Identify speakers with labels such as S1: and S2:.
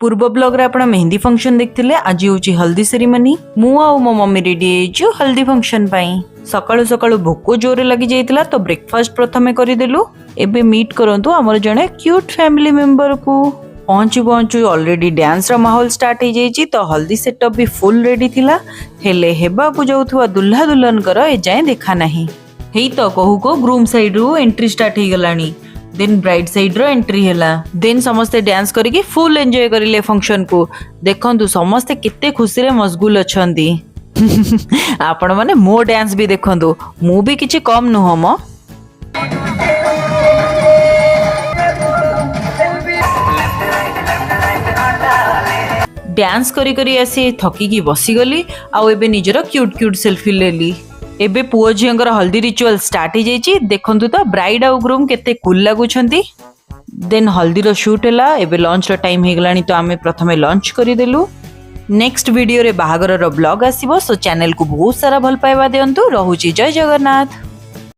S1: पूर्व ब्लॉग रे आपण मेहंदी फंक्शन देखथिले। आज होची हल्दी सेरेमनी। मु आ मो मम्मी रेडी हेजु हल्दी फंक्शन पई। सकाळु सकाळु भोको जोरे लागि जाइतला तो ब्रेकफास्ट प्रथमे करि देलु। एबे मीट करंतु हमर जणे क्यूट फैमिली मेंबर को। पहुंचु ऑलरेडी डांस रा माहौल स्टार्ट हो जाइछि तो हल्दी सेटअप भी फुल रेडी थिला। हेले हेबा को जाउथवा दुल्हा दुल्हन कर ए जाय देखा नाही। हेई तो कहू को ग्रूम साइड रु एंट्री स्टार्ट हो गलानी। देन ब्राइड साइड रो एंट्री हैला। देन समस्ते डांस करके फुल एंजॉय करिले फंक्शन को। देखंतु समस्ते कित्ते खुशी रे मशगुल अछंती। आपण माने मो डांस भी देखंतु, मु भी किछि कम नुह म। डांस करी करी आसी थकी की बसी गली। आ एबे निजरो क्यूट क्यूट सेल्फी लेली। एबे पुओ झियंकर हल्दी रिचुअल स्टार्ट हो जाइछि। देखंतु तो ब्राइड आउ ग्रूम केते कूल लागुछंती। देन हल्दी रो शूट हैला। एबे लंच रो टाइम हे गलानी तो आमे प्रथमे लंच करि देलु। नेक्स्ट वीडियो रे बाहागर रो ब्लॉग आसीबो। सो चैनल को बहुत सारा भल पाइबा देंतु। रहुछि जय जगन्नाथ।